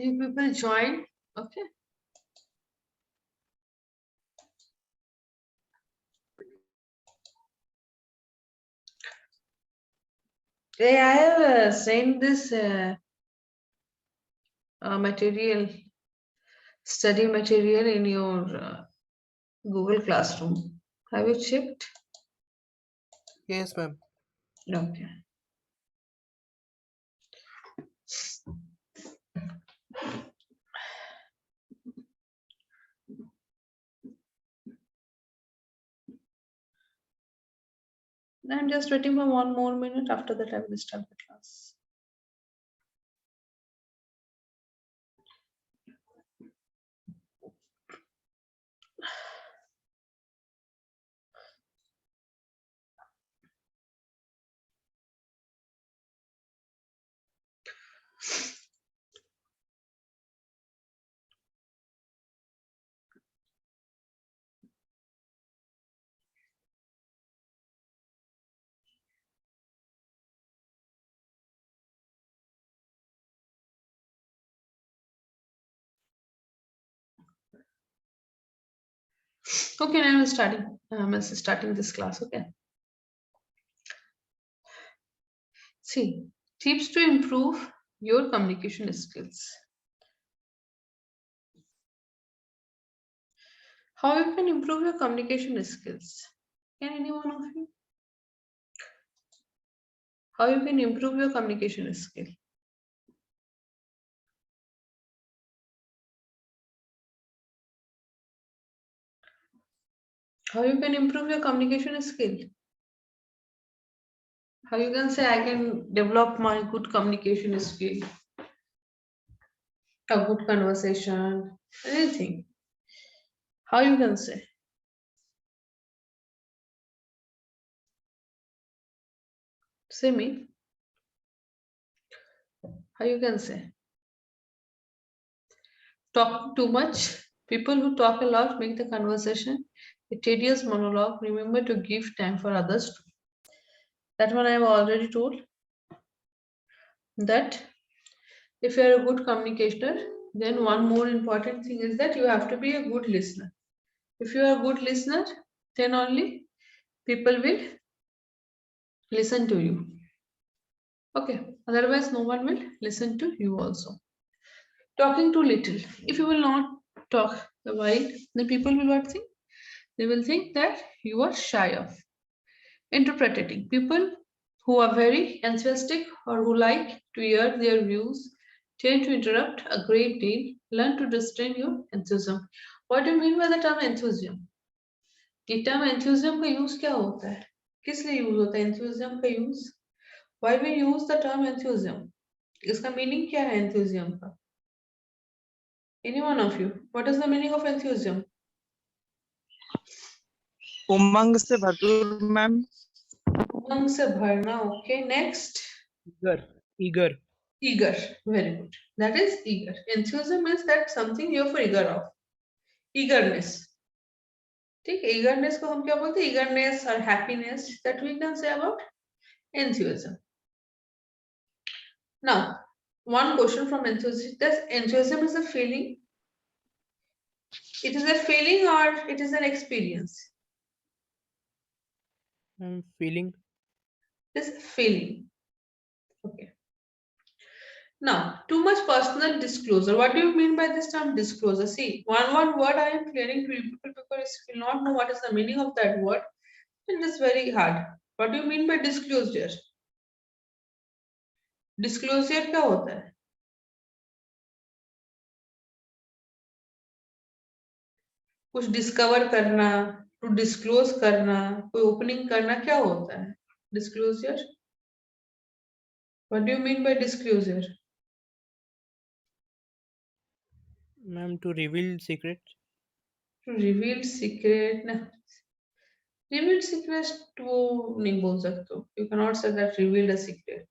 You people join. Okay. Hey, I have sent this material, study material in your Google Classroom. Have you checked? Yes, ma'am. Okay. I'm just waiting for 1 more minute. After that, I will start the class. Okay, now I'm starting. I'm starting this class. Okay. See, tips to improve your communication skills. How you can improve your communication skills? Can any one of you? How you can improve your communication skill? How you can improve your communication skill? How you can say I can develop my good communication skill, a good conversation, anything. How you can say? Say me. How you can say? Talk too much. People who talk a lot make the conversation a tedious monologue. Remember to give time for others too. That one I have already told. That if you are a good communicator, then one more important thing is that you have to be a good listener. If you are a good listener, then only people will listen to you. Okay, otherwise, no one will listen to you also. Talking too little. If you will not talk a while, then people will what think? They will think that you are shy of interpreting. People who are very enthusiastic or who like to hear their views tend to interrupt a great deal. Learn to restrain your enthusiasm. What do you mean by the term enthusiasm? कि term enthusiasm का use क्या होता है? किस लिए use होता है enthusiasm का use? Why we use the term enthusiasm? इसका मीनिंग क्या है enthusiasm का? Any one of you? What is the meaning of enthusiasm? उमंग से भरपूर मैम. उमंग से भरना. Okay, next. Eager. Eager. Very good. That is eager. Enthusiasm is that something you're for eager of. Eagerness. ठीक है, eagerness को हम क्या बोलते हैं? Eagerness or happiness that we can say about enthusiasm. Now, one question from enthusiasm. Does enthusiasm is a feeling? It is a feeling or it is an experience? Feeling. It is a feeling. Okay. Now, too much personal disclosure. What do you mean by this term disclosure? See, one word I am clearing to you people because you will not know what is the meaning of that word. It is very hard. What do you mean by disclosure? Disclosure क्या होता है? कुछ discover करना, to disclose करना, कोई opening करना, क्या होता है disclosure? What do you mean by disclosure? Ma'am, to reveal secrets. To reveal secret ना, रिवील सीक्रेट वो नहीं बोल सकते. You can not say that revealed a secret.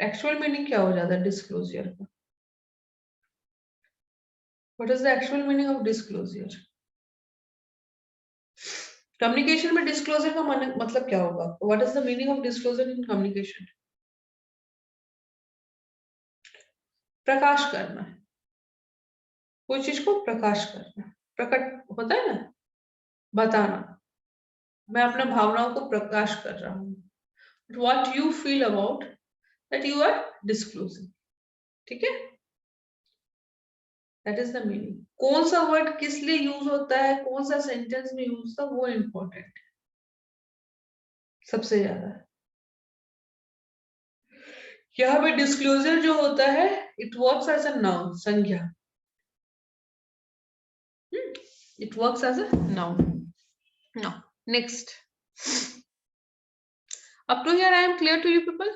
Actual meaning क्या हो जाता है डिस्क्लोजर का? What is the actual meaning of disclosure? Communication में डिस्क्लोजर का मतलब क्या होगा? What is the meaning of disclosure in communication? प्रकाश करना, कोई चीज को प्रकाश करना, प्रकट होता है ना, बताना, मैं अपने भावनाओं को प्रकाश कर रहा हूँ, what you feel about that you are disclosing, ठीक है, that is the meaning. कौन सा वर्ड किस लिए यूज होता है, कौन सा सेंटेंस में यूज होता है, वो इम्पोर्टेंट है सबसे ज्यादा। यहाँ पे डिस्क्लोजर जो होता है, it works as a noun, संज्ञा, it works as a noun. Now next, up to here I am clear to you people?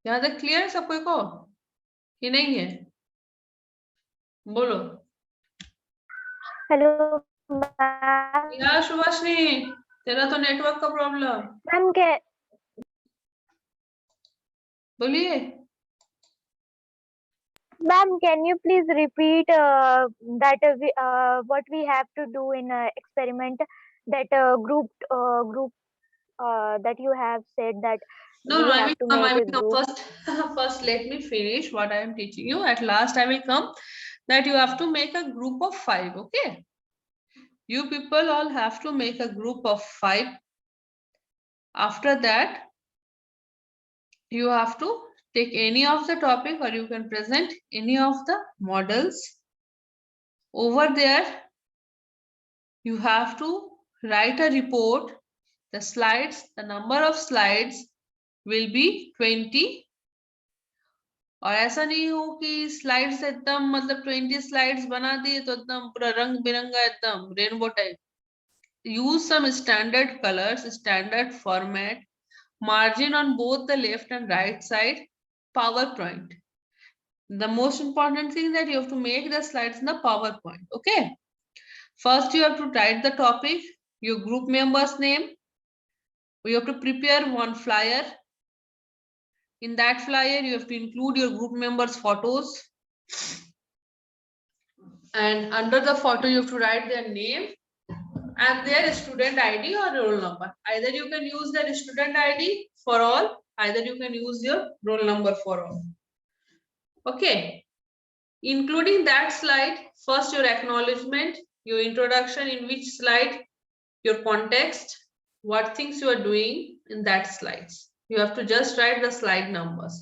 यहाँ तक क्लियर है सब कोई को कि नहीं है? बोलो। Hello ma'am. यार सुभाषनी, तेरा तो नेटवर्क का प्रॉब्लम। मैम के बोलिए। Ma'am can you please repeat that what we have to do in experiment, that group that you have said that No, we no, I have will to come. I make a will come group. first. First, let me finish what I am teaching you. At last, I will come. That you have to make a group of 5. Okay. You people all have to make a group of 5. After that, you have to take any of the topic, or you can present any of the models. Over there, you have to write a report. The slides, the number of slides will be 20. और ऐसा नहीं हो कि slides एकदम मतलब 20 slides बना दिए तो एकदम पूरा रंग बिरंगा एकदम rainbow type. Use some standard colours, standard format, margin on both the left and right side, PowerPoint. The most important thing that you have to make the slides in the PowerPoint. Okay. First, you have to write the topic, your group members' name. You have to prepare one flyer. In that flyer, you have to include your group members' photos. And under the photo, you have to write their name and their student ID or roll number. Either you can use their student ID for all, either you can use your roll number for all. Okay. Including that slide, first your acknowledgement, your introduction, in which slide, your context, what things you are doing in that slides. You have to just write the slide numbers.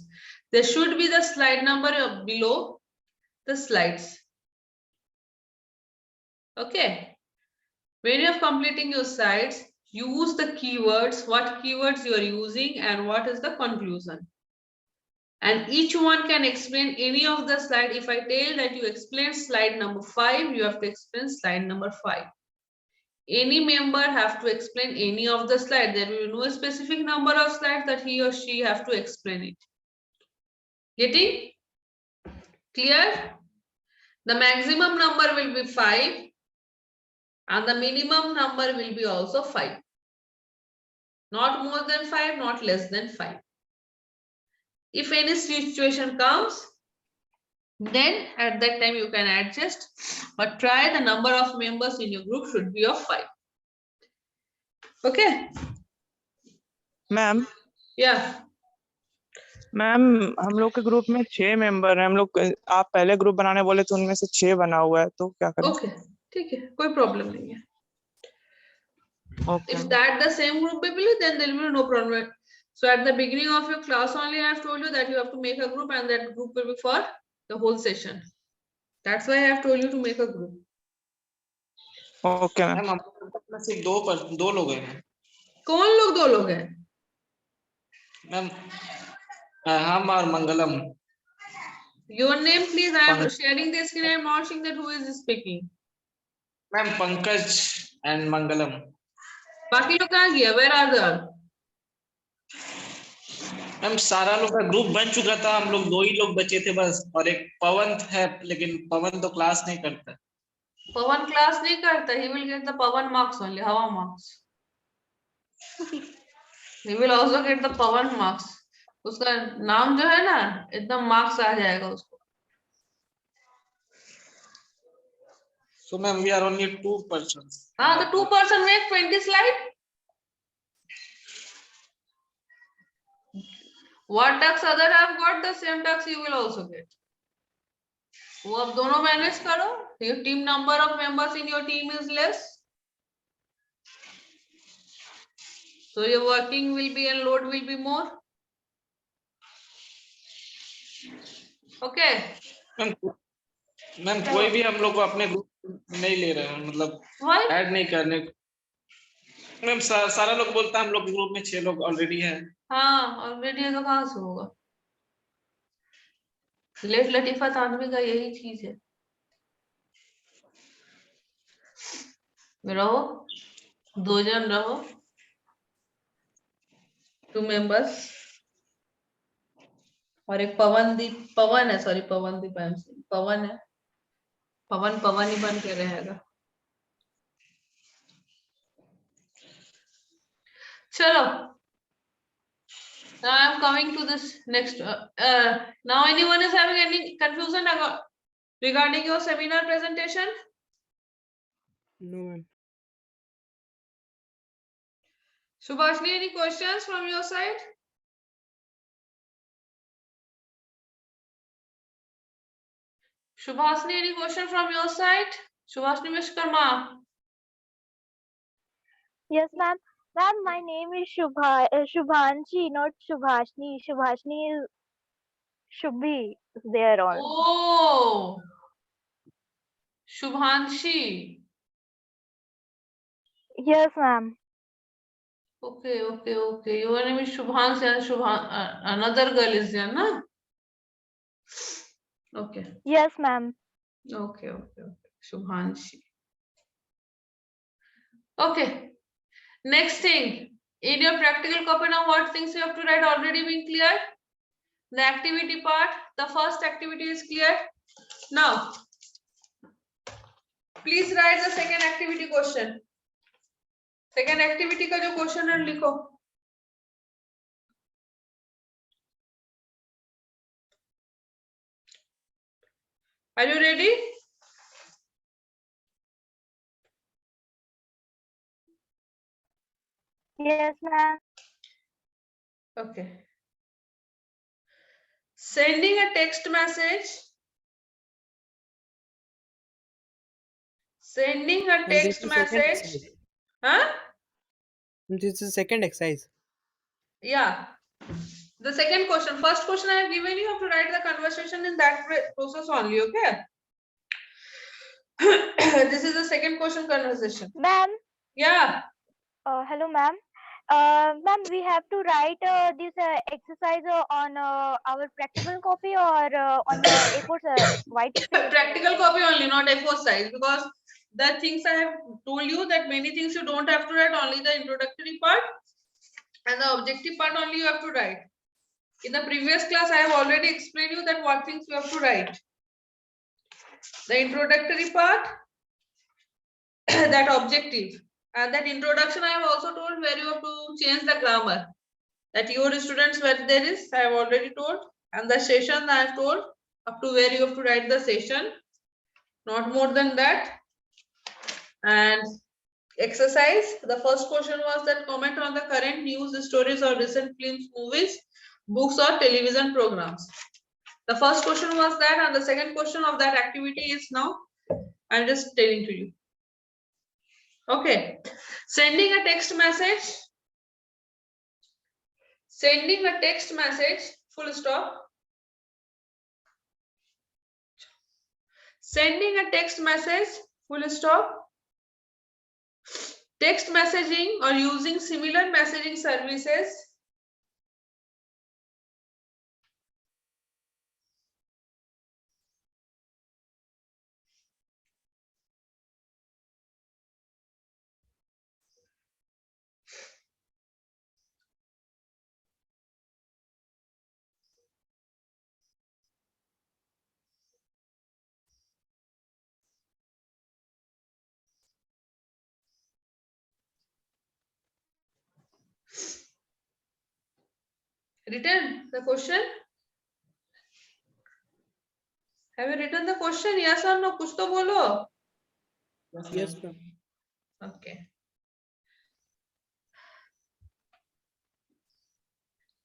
There should be the slide number below the slides. Okay. When you are completing your slides, use the keywords, what keywords you are using and what is the conclusion. And each one can explain any of the slide. If I tell that you explain slide number 5, you have to explain slide number 5. Any member have to explain any of the slide. There will be no specific number of slides that he or she have to explain it. Getting clear? The maximum number will be 5 and the minimum number will be also 5. Not more than 5, not less than 5. If any situation comes, then at that time you can adjust, but try the number of members in your group should be of 5. Okay. Ma'am Yeah. Ma'am हम लोग के group में 6 member हैं। हम लोग, आप पहले group बनाने बोले तो उनमें से 6 बना हुआ है, तो क्या करें? Okay. ठीक है, कोई प्रॉब्लम नहीं है। Okay. If that the same group people, then there will be no problem. So at the beginning of your class only, I have told you that you have to make a group and that group will be for the whole session. That's why I have told you to make a group. Okay ma'am. Ma'am हम सिर्फ दो लोग हैं। कौन लोग 2 लोग हैं? Ma'am हम और मंगलम। Your name please. I am sharing the screen. I am not seeing that who is speaking. Ma'am Pankaj and Mangalam. बाकी लोग कहाँ गया? Where are they? मैम सारा लोग का ग्रुप बन चुका था, हम लोग 2 ही लोग बचे थे बस, और एक पवन है, लेकिन पवन तो क्लास नहीं करता। पवन क्लास नहीं करता. He will get the Pawan marks only. Hawa marks. He will also get the Pawan marks. उसका नाम जो है ना, एकदम मार्क्स आ जाएगा उसको. So ma'am we are only 2 persons. हाँ, the 2 person make 20 slide. What tax other have got, the same tax you will also get. वो अब दोनों मैनेज करो. Your team number of members in your team is less, so your working will be and load will be more. Okay. Ma'am कोई भी हम लोग को अपने ग्रुप नहीं ले रहे हैं, मतलब Why? ऐड नहीं करने. मैम सारा लोग बोलता है हम लोग ग्रुप में 6 लोग ऑलरेडी है. हाँ ऑलरेडी है तो कहाँ से होगा. लेट लतीफत आदमी का यही चीज है. रहो, 2 जन रहो, 2 members, और एक पवन है, सॉरी पवनदीप पवन है. पवन ही बन के रहेगा. चलो. Now I am coming to this next. Now anyone is having any confusion regarding your seminar presentation? No, ma'am. Subhashni, any questions from your side? Subhashni, any question from your side? Subhashni Vishkarma. Yes, ma'am. Ma'am, my name is Shubhanshi, not Subhashni. Subhashni should be there on. Oh, Shubhanshi. Yes, ma'am. Okay. Your name is Shubhanshi and another girl is there, na? Okay. Yes, ma'am. Okay. Shubhanshi. Okay. Next thing, in your practical copy now, what things you have to write already been clear? The activity part, the first activity is clear. Now, please write the second activity question. Second activity का जो question है लिखो. Are you ready? Yes, ma'am. Okay. Sending a text message. Sending a And this text is second message. exercise. Huh? This is second exercise. Yeah. The second question. First question I have given you have to write the conversation in that process only. Okay. This is the second question conversation. Ma'am. Yeah. Hello, ma'am. Ma'am, we have to write this exercise on our practical copy or on A4 white page. Practical copy only, not A4 size, because the things I have told you that many things you don't have to write, only the introductory part and the objective part only you have to write. In the previous class, I have already explained you that what things you have to write. The introductory part, that objective, and that introduction I have also told where you have to change the grammar. That your students where there is, I have already told, and the session I have told up to where you have to write the session, not more than that. And exercise, the first question was that comment on the current news stories or recent films, movies, books or television programs. The first question was that, and the second question of that activity is now I'm just telling to you. Okay. Sending a text message. Sending a text message, full stop. Sending a text message, full stop. Text messaging or using similar messaging services. Written the question? Have you written the question? Yes or no? कुछ तो बोलो. Yes, ma'am. Okay.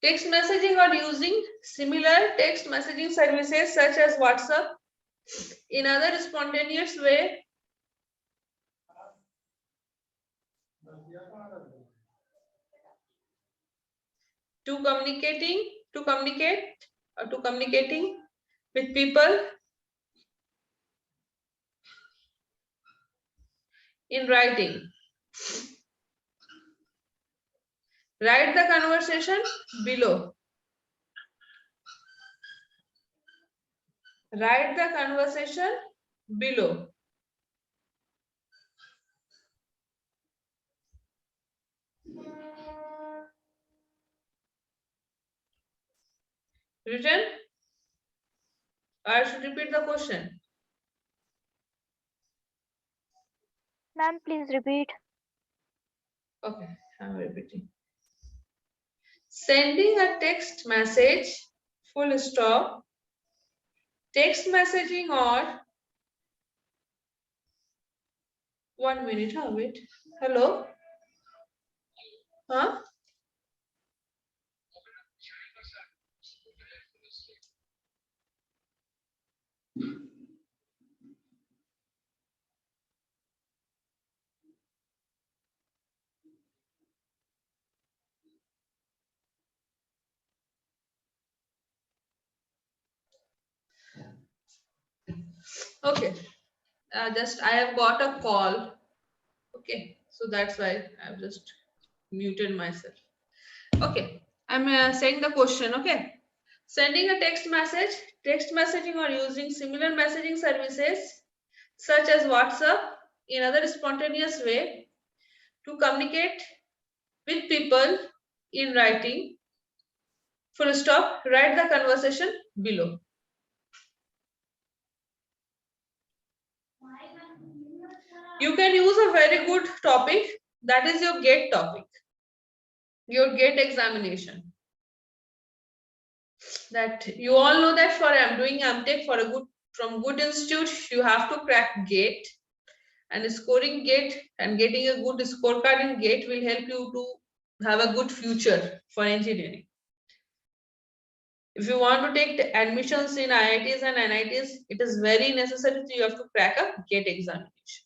Text messaging or using similar text messaging services such as WhatsApp in other spontaneous way. To communicating with people in writing. Write the conversation below. Write the conversation below. Written? I should repeat the question. Ma'am, please repeat. Okay, I'm repeating. Sending a text message, full stop. Text messaging or 1 minute, wait. Hello? Huh? Okay. I have got a call. Okay, so that's why I've just muted myself. Okay, I'm saying the question. Okay, sending a text messaging or using similar messaging services such as WhatsApp in other spontaneous way to communicate with people in writing. Full stop. Write the conversation below. You can use a very good topic, that is your GATE topic, your GATE examination. That you all know that for doing MTech from good institute, you have to crack GATE, and scoring GATE and getting a good scorecard in GATE will help you to have a good future for engineering. If you want to take the admissions in IITs and NITs, it is very necessary that you have to crack a GATE examination.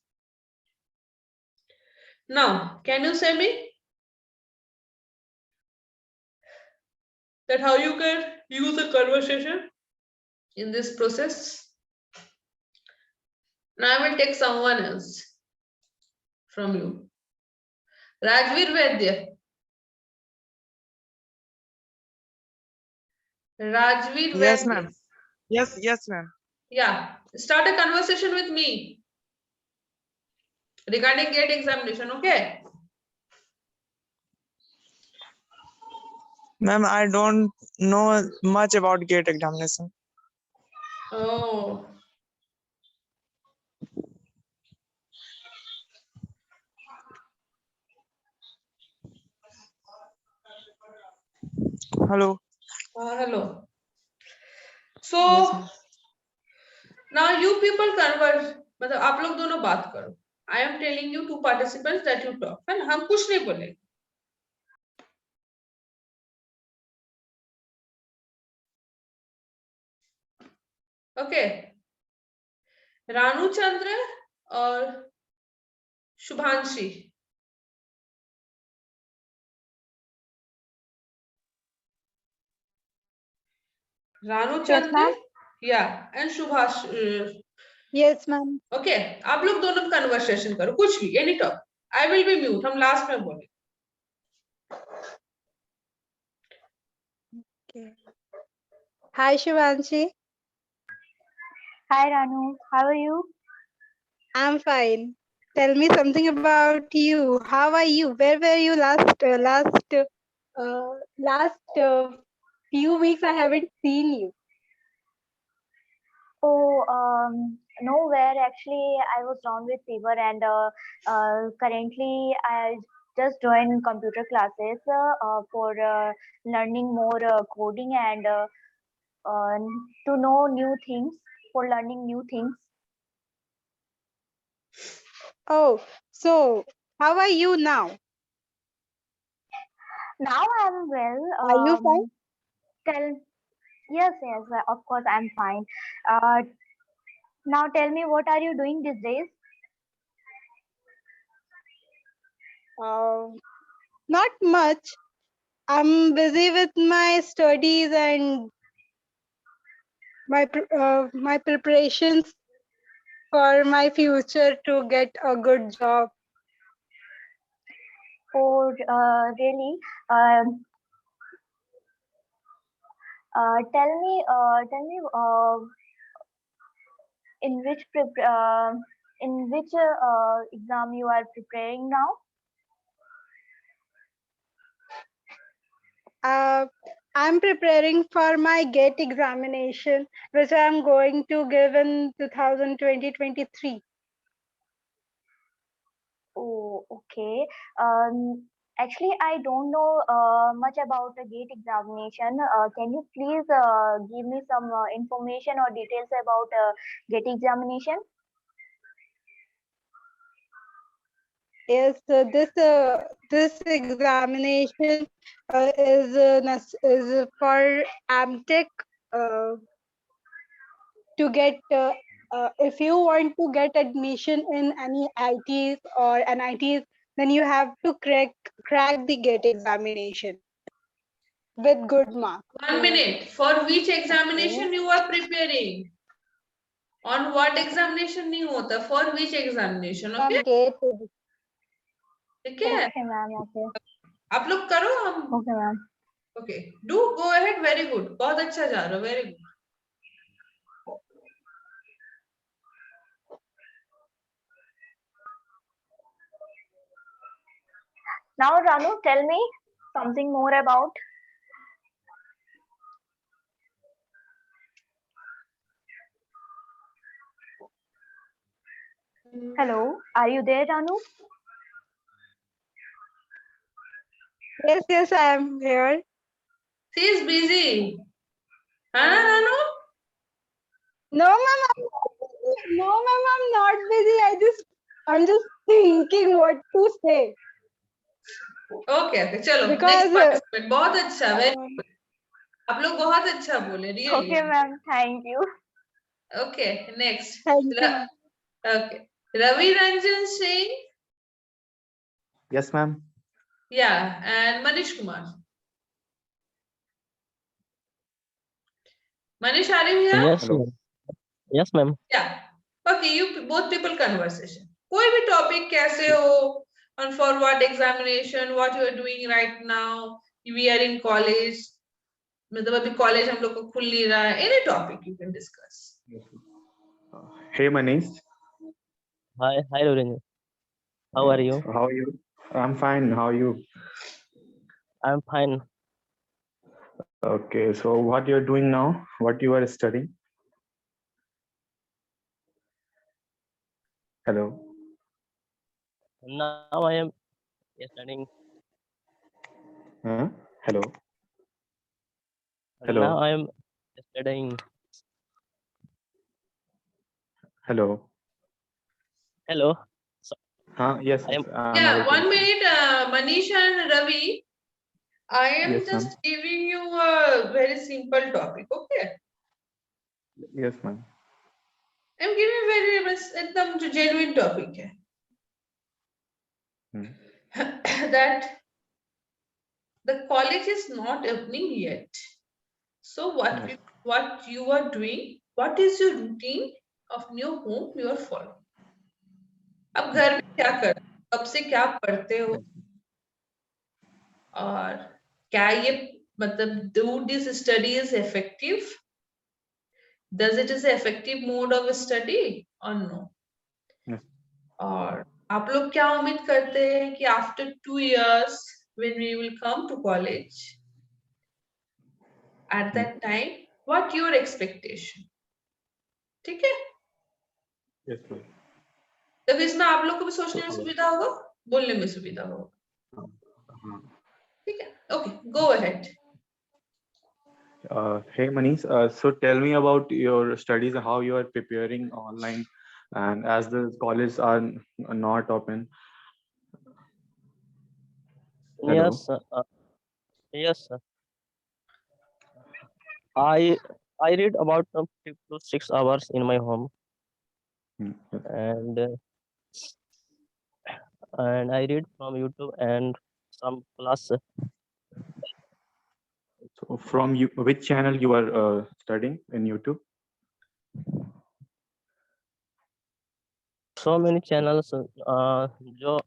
Now, can you say me that how you can use a conversation in this process? Now I will take someone else from you. Rajveer Vaidya. Rajveer Yes, Vaidya. ma'am. Yes, ma'am. Yeah, start a conversation with me regarding GATE examination, okay? Ma'am, I don't know much about GATE examination. Oh. Hello. Hello. So Yes, ma'am. now you people converse, मतलब आप लोग दोनों बात करो. I am telling you two participants that you talk. है ना? हम कुछ नहीं बोलेंगे. Okay. रानू चंद्र और Shubhanshi. Ranu Yes, Chandra, ma'am. yeah, and Subhash. Yes, ma'am. Okay, आप लोग दोनों कन्वर्सेशन करो, कुछ भी, any top. I will be mute, हम लास्ट में बोले. Okay. Hi, Shivanshi. Hi, Ranu. How are you? I'm fine. Tell me something about you. How are you? Where were you last few weeks? I haven't seen you. Oh, nowhere. Actually, I was down with fever, and currently I just joined computer classes for learning more coding and to know new things, for learning new things. Oh, so how are you now? Now I'm well. Are you fine? Tell Yes, yes, of course I'm fine. Now tell me, what are you doing these days? Not much. I'm busy with my studies and my preparations for my future to get a good job. Oh, really? Tell me, in which exam you are preparing now? I'm preparing for my GATE examination, which I'm going to give in 2023. Oh, okay. Actually, I don't know much about the GATE examination. Can you please give me some information or details about GATE examination? Yes, this examination is for AMTech to get if you want to get admission in any ITs or NITs, then you have to crack the GATE examination with good marks. 1 minute. For which examination you are preparing? On what examination नहीं होता? For which examination? Okay? GATE. ठीक है? Okay, ma'am. Okay. आप लोग करो हम. Okay, ma'am. Okay. Do go ahead. Very good. बहुत अच्छा जा रहा. Very good. Now, Ranu, tell me something more about. Hello, are you there, Ranu? Yes, I am here. She is busy. हाँ ना Ranu? No, ma'am, I'm not busy. I'm just thinking what to say. Okay. चलो. Because, Next participant. बहुत अच्छा. Very good. आप लोग बहुत अच्छा बोले. Really. Okay, ma'am. Thank you. Okay. Next. Thank you, ma'am. Okay. Ravi Ranjan Singh. Yes, ma'am. Yeah. And Manish Kumar. Manish, are you here? Yes, Hello. ma'am. Yes, ma'am. Yeah. Okay, you both people conversation. कोई भी topic कैसे हो, and for what examination, what you are doing right now, we are in college, मतलब अभी college हम लोग को खुल नहीं रहा है. Any topic you can discuss. Hey, Manish. Hi, Lorenzo. How are you? How are you? I'm fine. How are you? I'm fine. Okay, so what you're doing now? What you are studying? Hello. Now I am studying. Huh? Hello. Now Hello. I am studying. Hello. Hello. Yes, I am. I'm Yeah, able to 1 listen. minute, Manish and Ravi. I am Yes, ma'am. just giving you a very simple topic, okay? Yes, ma'am. I'm giving very एकदम जो genuine topic है. That the college is not opening yet. So what Yes. what you are doing? What is your routine of your home you are following? अब घर में क्या कर, कब से क्या पढ़ते हो, और क्या ये मतलब do this study is effective? Does it is an effective mode of study or no? Yes. और आप लोग क्या उम्मीद करते हैं कि after 2 years when we will come to college, at that time what your expectation? ठीक है? Yes, ma'am. तब इसमें आप लोग को भी सोचने में सुविधा होगा, बोलने में सुविधा होगा. ठीक है? Okay, go ahead. Hey, Manish. So tell me about your studies, how you are preparing online, and as the colleges are not open. Hello. Yes. Yes, sir. I read about 5 to 6 hours in my home, Yes. and I read from YouTube and some class. So from you, which channel you are studying in YouTube? So many channels. जो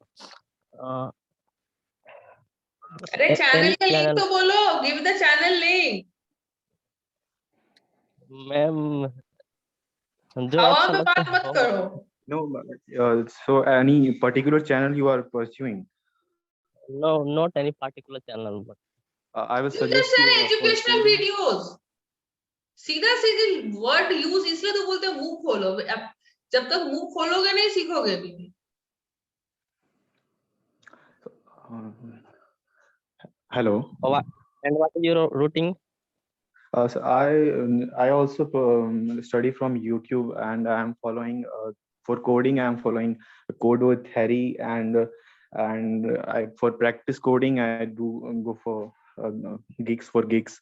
अरे channel any का link channel, तो बोलो, give the channel link. Ma'am जो हवा अच्छा में लगता बात है मत वो करो। No, so any particular channel you are pursuing? No, not any particular channel, but I will You just suggest said you for educational coding. Videos. सीधा सीधी वर्ड यूज इसलिए तो बोलते हैं मुंह खोलो। अब जब तक मुंह खोलोगे नहीं सीखोगे भी। Hello. and what is your routine? So I also study from YouTube, and I am following for coding. I am following Code with Harry, and I for practice coding I do go for Geeks for Geeks,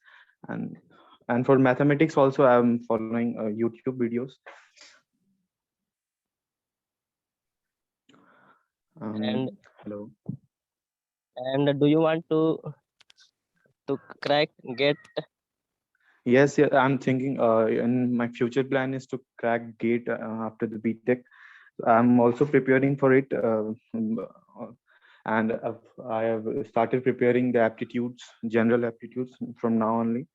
and for mathematics also I am following YouTube videos. And Hello. and do you want to crack GATE? Yes, yeah, I'm thinking in my future plan is to crack GATE after the BTech. I'm also preparing for it, and I have started preparing the aptitudes, general aptitudes from now only.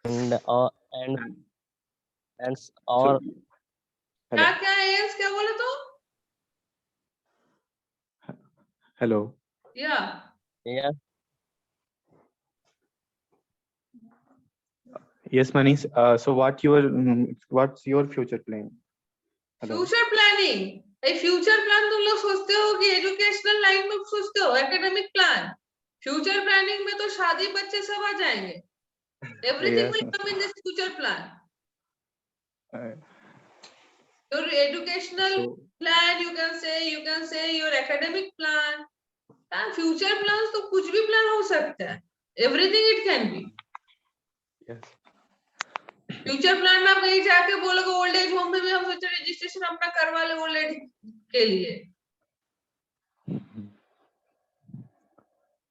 and So, or hello, क्या क्या है क्या बोले तो? hello. Yeah. yeah, Yes, Manish. So what's your future plan? Hello. Future planning. Future plan तुम लोग सोचते हो कि एजुकेशनल लाइन में सोचते हो, एकेडमिक प्लान। फ्यूचर प्लानिंग में तो शादी बच्चे सब आ जाएंगे। Everything Yes. Will come in this future plan. Uh, your educational plan you can say your academic plan. Future plan तो कुछ भी प्लान हो सकता है। Everything it can be. yes. Future plan में आप कहीं जाके बोलोगे ओल्ड एज होम में भी हम सोच रहे रजिस्ट्रेशन अपना करवा ले ओल्ड एज के लिए।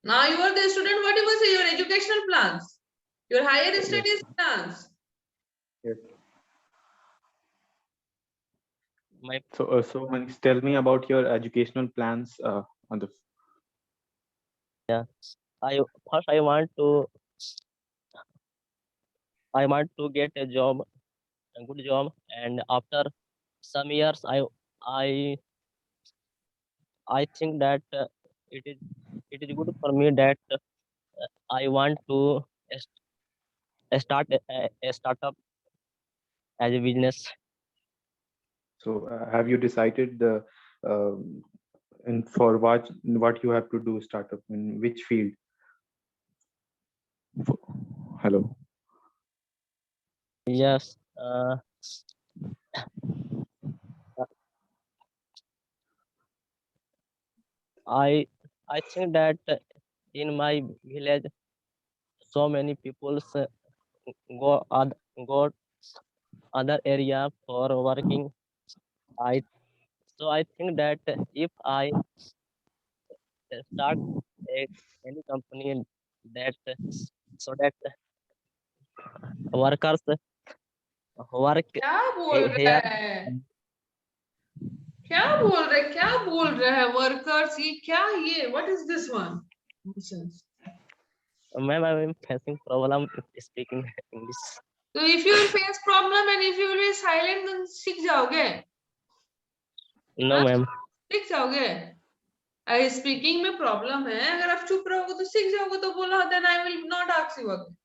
Now you are the student, what you will say, your educational plans, your higher Yes. studies plans. Yes. my So Manish, tell me about your educational plans on the. I want to get a job, a good job, and after some years I think that it is good for me that I want to start a startup as a business. So have you decided the and for what you have to do startup in which field? Hello. Yes, I think that in my village so many people go other area for working. I think that if I start any company that so that workers work क्या बोल रहा here. है? क्या बोल रहा है? Workers ये क्या ये? What is this one? Nonsense. Ma'am, I'm facing problem speaking English. So if you will face problem and if you will be silent, then सीख जाओगे। No, हाँ? ma'am. सीख जाओगे। अगर स्पीकिंग में प्रॉब्लम है, अगर आप चुप रहोगे तो सीख जाओगे। तो बोला then I will not ask you again.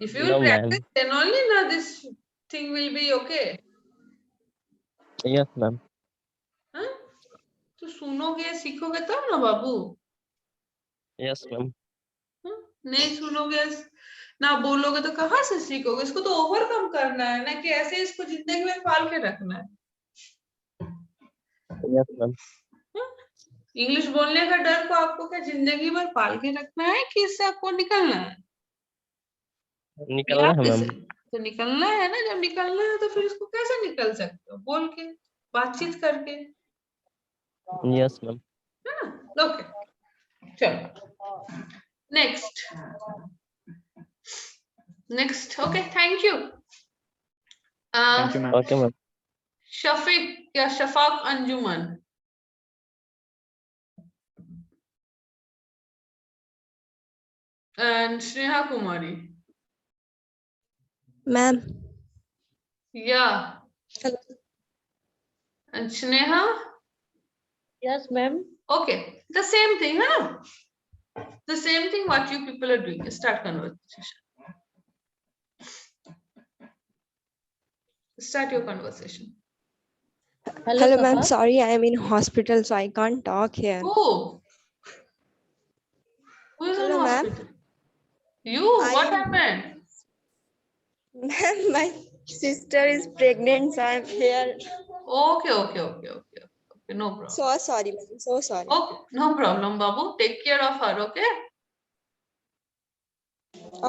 If you will No, practice, ma'am. then only now this thing will be okay. Yes, ma'am. हाँ? तो सुनोगे सीखोगे तब ना बाबू। Yes, ma'am. नहीं सुनोगे ना बोलोगे तो कहाँ से सीखोगे? इसको तो ओवरकम करना है ना, कि ऐसे इसको जिंदगी में पाल के रखना है। Yes, ma'am. इंग्लिश बोलने का डर को आपको क्या जिंदगी भर पाल के रखना है कि इससे आपको निकलना है? निकलना है मैम। तो निकलना है ना, जब निकलना है तो फिर इसको कैसे निकल सकते हो? बोल के, बातचीत करके, यस मैम। है ना? ओके, चलो next. Next, okay, thank you. Thank you, ma'am. Okay ma'am. Shafiq या Shafaq Anjuman. And Sneha Kumari. Ma'am. Yeah. Hello. And Sneha? Yes, ma'am. Okay, the same thing, huh? The same thing what you people are doing. Start conversation. Start your conversation. Hello, ma'am. Sorry, I am in hospital, so I can't talk here. Who? Who is Hello, in ma'am. hospital? You? I What am- happened? Ma'am, my sister is pregnant, so I am here. Okay. No problem. So sorry, ma'am. So sorry. Okay, no problem, Babu. Take care of her, okay?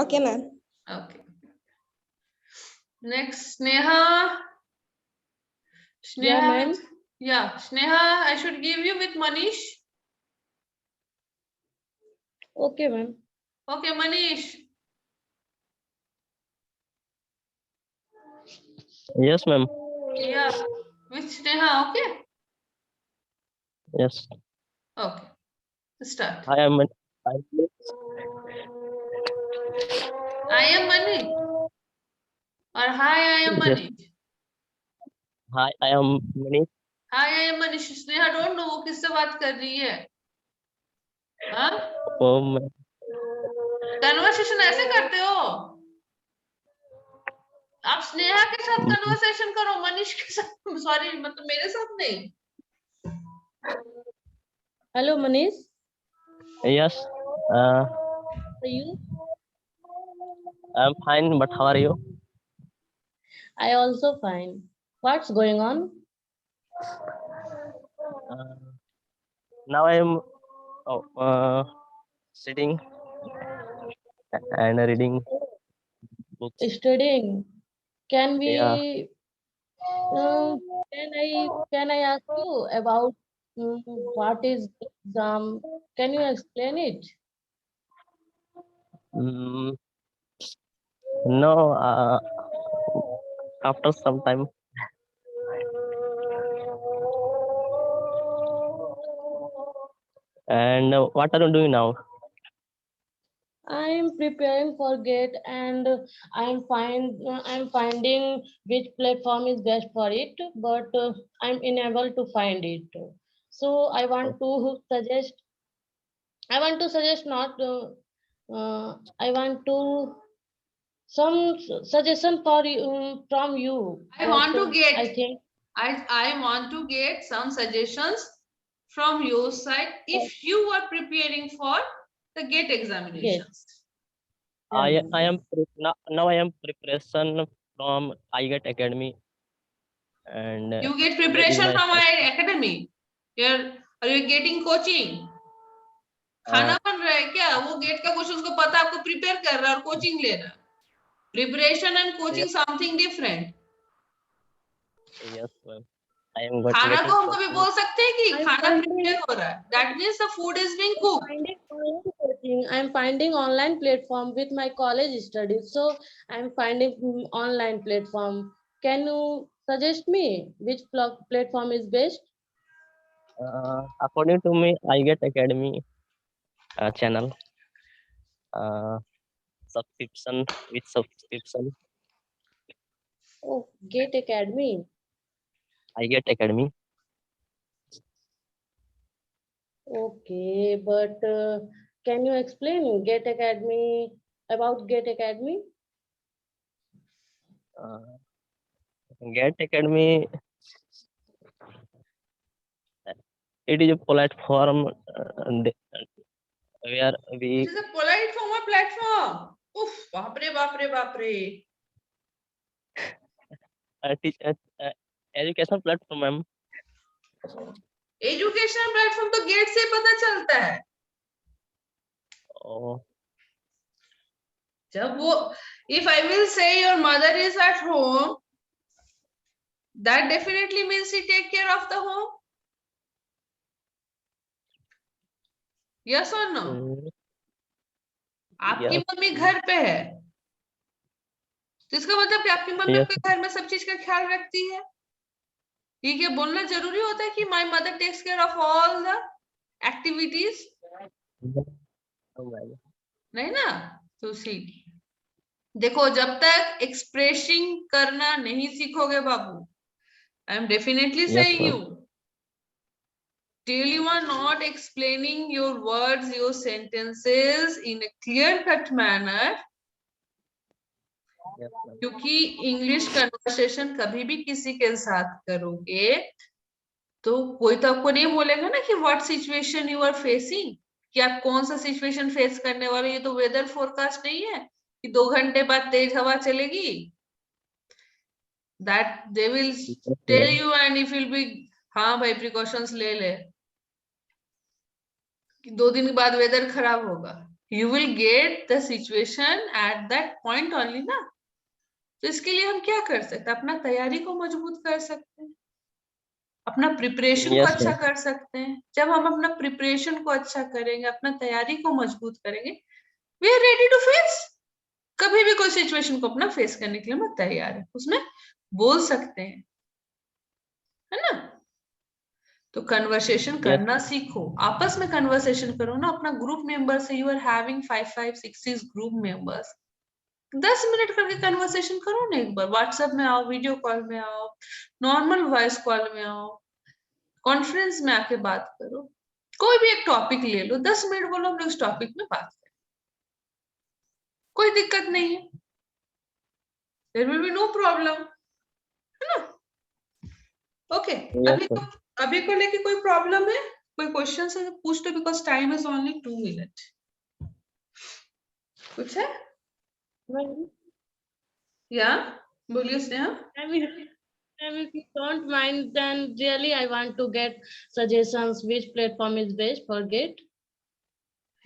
Okay, ma'am. Okay. Next, Sneha. Yeah, ma'am. Yeah, Sneha, I should give you with Manish. Okay, ma'am. Okay, Manish. Yes ma'am। Yeah, with Sneha, okay? Yes. Okay, start. I am I am Manish. Or hi, I am Yes. Manish. Hi I am Manish. Hi, I am Manish. Sneha don't know वो किससे बात कर रही है. हाँ? ओ मैं Conversation ऐसे करते हो? आप स्नेहा के साथ कन्वर्सेशन करो, मनीष के साथ, सॉरी मतलब मेरे साथ नहीं। Hello, Manish. Yes Are you? I am fine but how are you? I also fine. What's going on? Now I am sitting and reading books. Studying. Can we? Yeah. Can I ask you about what is exam? Can you explain it? Mm, no, after some time. And what are you doing now? I am preparing for GATE and I'm finding which platform is best for it, but I'm unable to find it. So I want to suggest. I want to suggest not. I want to some suggestion for you from you. I want to get. I think. I want to get some suggestions from your side if you are preparing for the GATE examinations. I am now I am preparation from iGet Academy. And You get that is preparation my from first- my academy. Are you getting coaching? खाना बन रहा है क्या? वो gate का question को पता, आपको प्रिपेयर कर रहा है और कोचिंग ले रहा है. Preparation and coaching something different. Yes ma'am, I am going खाना to को हम कभी बोल सकते हैं कि I'm खाना finding- प्रिपेयर हो रहा है. That means the food is being cooked. I'm finding online platform with my college studies. So I'm finding online platform. Can you suggest me which platform is best? according to me, iGet Academy channel subscription with subscription. Oh, GATE Academy. iGet Academy. Okay, but can you explain GATE Academy about GATE Academy? Get Academy. It is a platform where we It is a polite form of platform. Oof, बाप रे. teach education platform, ma'am. Educational platform तो gate से पता चलता है। Oh, जब वो if I will say your mother is at home, that definitely means she take care of the home. Yes or no? mm, आपकी yes, मम्मी घर पे है तो इसका मतलब कि आपकी मम्मी yes, आपके घर में सब चीज का ख्याल रखती है। ये बोलना जरूरी होता है कि my mother takes care of all the activities? yes. Oh my God. नहीं ना। तो सी देखो, जब तक एक्सप्रेसिंग करना नहीं सीखोगे बाबू, I am definitely Yes, saying ma'am. You, till you are not explaining your words, your sentences in a clear cut manner, Yes, ma'am. क्योंकि इंग्लिश कन्वर्सेशन कभी भी किसी के साथ करोगे तो कोई तो आपको नहीं बोलेगा ना कि what situation you are facing, कि आप कौन सा सिचुएशन फेस करने वाले। ये तो वेदर फोरकास्ट नहीं है कि 2 घंटे बाद तेज हवा चलेगी। That they will Yes, tell ma'am. You and if will be, हाँ भाई प्रिकॉशंस ले ले, कि 2 दिन बाद वेदर खराब होगा। You will get the situation at that point only ना। तो इसके लिए हम क्या कर सकते हैं? अपना तैयारी को मजबूत कर सकते हैं, अपना प्रिपरेशन को Yes, अच्छा ma'am. कर सकते हैं। जब हम अपना प्रिपरेशन को अच्छा करेंगे, अपना तैयारी को मजबूत करेंगे, we are ready to face. कभी भी कोई सिचुएशन को अपना फेस करने के लिए हम तैयार है, उसमें बोल सकते हैं, है ना। तो कन्वर्सेशन Yes, करना सीखो, आपस में कन्वर्सेशन करो ना। अपना ग्रुप मेंबर से, you are having 5-5-6 group members, 10 minute करके कन्वर्सेशन करो ना। एक बार व्हाट्सएप में आओ, वीडियो कॉल में आओ, नॉर्मल वॉइस कॉल में आओ, कॉन्फ्रेंस में आके बात करो। कोई भी एक टॉपिक ले लो, 10 मिनट बोलो हम लोग इस टॉपिक में बात करें, कोई दिक्कत नहीं है। There will be no problem, है ना। Okay, yes, ma'am. अभी को लेके कोई प्रॉब्लम है, कोई क्वेश्चन है तो पूछ लो, because time is only 2 minute. कुछ है? Ma'am, या बोलिए Sneha. if you don't mind, then really I want to get suggestions which platform is best for GATE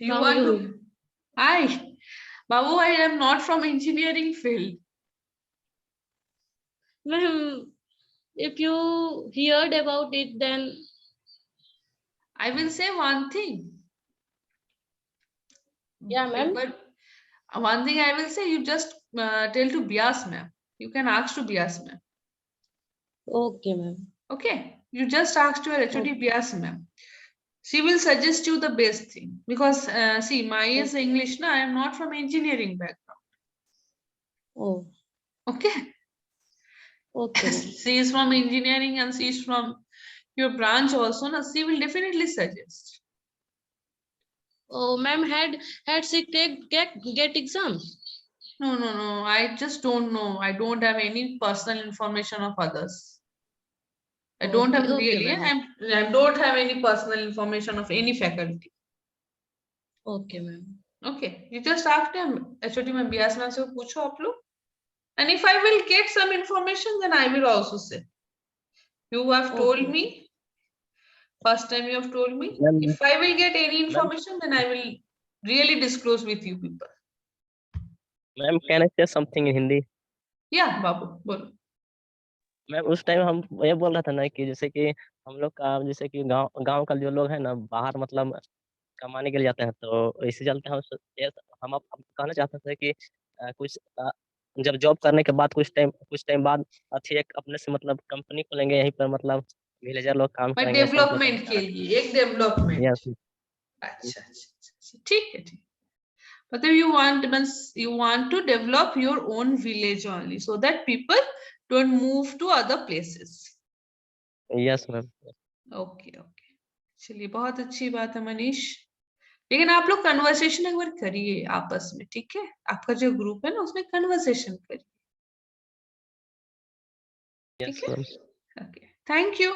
You from want you. to? Babu, I am not from engineering field. Ma'am, if you heard about it, then I will say one thing. yeah, ma'am. But one thing I will say, you just tell to Bias ma'am. You can ask to Bias ma'am. Okay, ma'am. Okay, you just ask to your HOD Bias ma'am. She will suggest you the best thing, because see, my is English, na. I am not from engineering background. Oh, Okay. okay. She is from engineering and she is from your branch also, na. She will definitely suggest. Oh, ma'am, had she get exams? No. I just don't know. I don't have any personal information of others. I don't have Okay, really. ma'am. I don't have any personal information of any faculty. Okay, ma'am. Okay, you just ask them. HOD में BS ma'am से पूछो आप लोग. And if I will get some information, then I will also say. You have told Okay. me. First time you have told me. Ma'am, If I will get any information, then I will really disclose with you people. ma'am, can I say something in Hindi? Yeah, बाबू बोलो. Ma'am उस time हम ये बोल रहा था ना कि जैसे कि हम लोग का जैसे कि गांव का जो लोग है ना बाहर मतलब कमाने के लिए जाते हैं, तो इसी चलते हम अब कहना चाहते थे कि जब जॉब करने के बाद कुछ टाइम बाद अच्छी एक अपने से मतलब कंपनी खोलेंगे यहीं पर, मतलब विलेजर लोग काम मैं करेंगे, ऐसा मतलब डेवलपमेंट के लिए एक डेवलपमेंट. Yes. अच्छा, ठीक है. मतलब you want to develop your own village only, so that people don't move to other places. Yes, ma'am. Okay. चलिए, बहुत अच्छी बात है मनीष. लेकिन आप लोग कन्वर्सेशन एक बार करिए आपस में, ठीक है? आपका जो ग्रुप है ना उसमें कन्वर्सेशन करिए. Yes, ठीक है? ma'am. Okay, thank you.